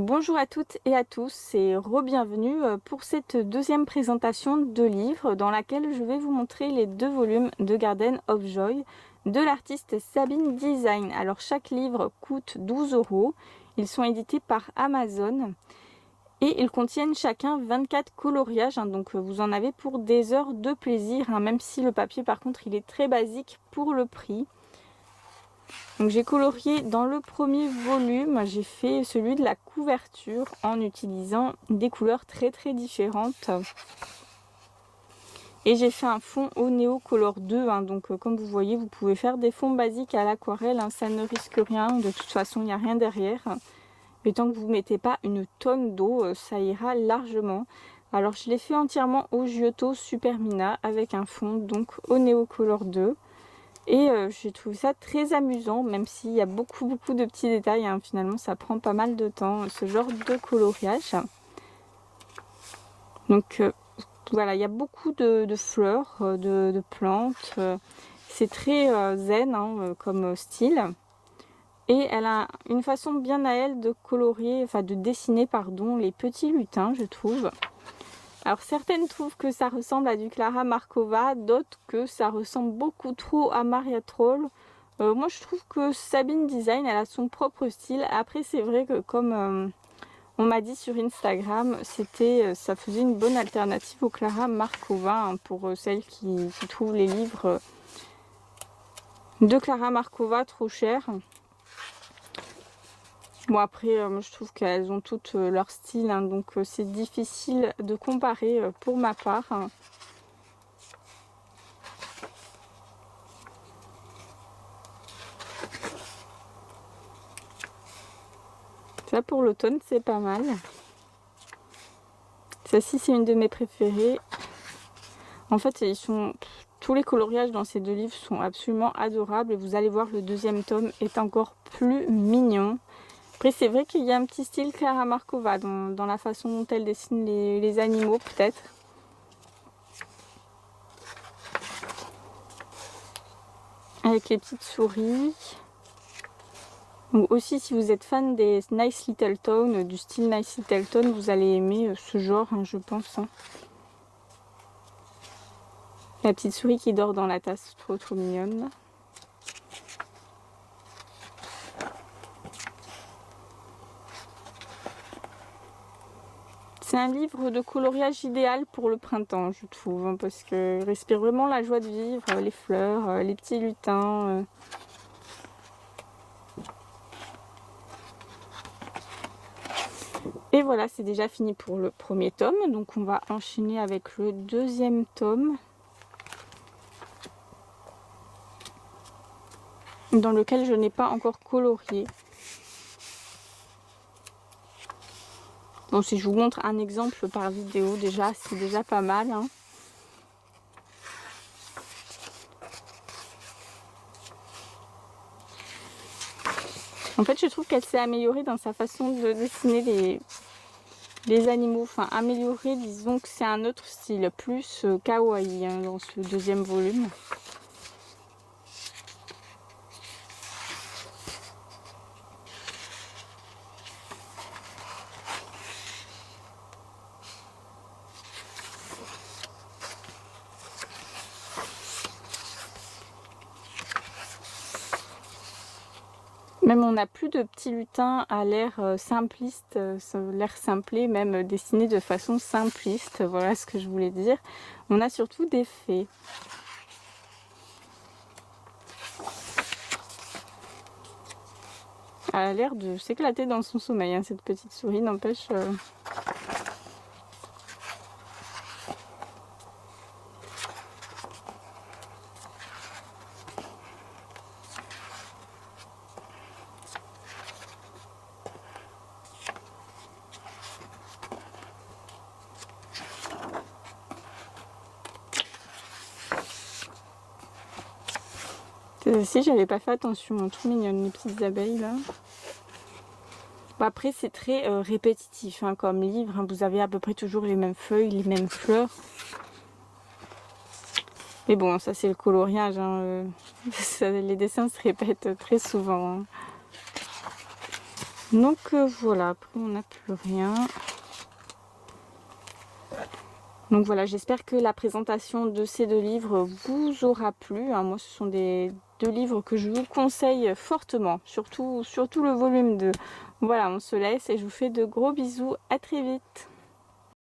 Bonjour à toutes et à tous et re-bienvenue pour cette deuxième présentation de livre dans laquelle je vais vous montrer les 2 volumes de Garden of Joy de l'artiste Sabine Design. Alors chaque livre coûte 12 €, ils sont édités par Amazon et ils contiennent chacun 24 coloriages, donc vous en avez pour des heures de plaisir, même si le papier par contre il est très basique pour le prix. Donc j'ai colorié dans le premier volume, j'ai fait celui de la couverture en utilisant des couleurs très différentes. Et j'ai fait un fond au Neo Color 2, donc comme vous voyez, vous pouvez faire des fonds basiques à l'aquarelle, ça ne risque rien, de toute façon il n'y a rien derrière. Mais tant que vous ne mettez pas une tonne d'eau, ça ira largement. Alors je l'ai fait entièrement au Giotto Supermina avec un fond donc au Neo Color 2. Et j'ai trouvé ça très amusant, même s'il y a beaucoup de petits détails, finalement ça prend pas mal de temps, ce genre de coloriage. Donc voilà, il y a beaucoup de fleurs, de plantes, c'est très zen comme style. Et elle a une façon bien à elle de colorier, enfin de dessiner pardon, les petits lutins, je trouve. Alors certaines trouvent que ça ressemble à du Klara Markova, d'autres que ça ressemble beaucoup trop à Maria Troll. Moi je trouve que Sabine Design, elle a son propre style. Après c'est vrai que comme on m'a dit sur Instagram, ça faisait une bonne alternative au Klara Markova, pour celles qui trouvent les livres de Klara Markova trop chers. Bon après, moi je trouve qu'elles ont toutes leur style, donc c'est difficile de comparer pour ma part. Ça pour l'automne c'est pas mal. Celle-ci c'est une de mes préférées. En fait tous les coloriages dans ces 2 livres sont absolument adorables et vous allez voir le deuxième tome est encore plus mignon. Après c'est vrai qu'il y a un petit style Klara Markova dans la façon dont elle dessine les animaux peut-être. Avec les petites souris. Donc aussi si vous êtes fan des Nice Little Town, du style Nice Little Town, vous allez aimer ce genre je pense. La petite souris qui dort dans la tasse, trop mignonne. C'est un livre de coloriage idéal pour le printemps, je trouve, parce qu'il respire vraiment la joie de vivre, les fleurs, les petits lutins. Et voilà, c'est déjà fini pour le premier tome, donc on va enchaîner avec le deuxième tome, dans lequel je n'ai pas encore colorié. Bon, si je vous montre un exemple par vidéo, déjà, c'est déjà pas mal. En fait, je trouve qu'elle s'est améliorée dans sa façon de dessiner les animaux. Enfin, améliorée, disons que c'est un autre style, plus kawaii dans ce deuxième volume. Même on n'a plus de petits lutins à l'air simpliste, l'air simplé, même dessiné de façon simpliste, voilà ce que je voulais dire. On a surtout des fées. Elle a l'air de s'éclater dans son sommeil, cette petite souris, n'empêche. Si j'avais pas fait attention, trop mignonne les petites abeilles là. Bon, après c'est très répétitif comme livre, vous avez à peu près toujours les mêmes feuilles, les mêmes fleurs. Mais bon, ça c'est le coloriage, les dessins se répètent très souvent. Donc voilà, après on n'a plus rien. Donc voilà, j'espère que la présentation de ces deux livres vous aura plu, hein. Moi, ce sont des deux livres que je vous conseille fortement, surtout le volume 2. Voilà, on se laisse et je vous fais de gros bisous. À très vite.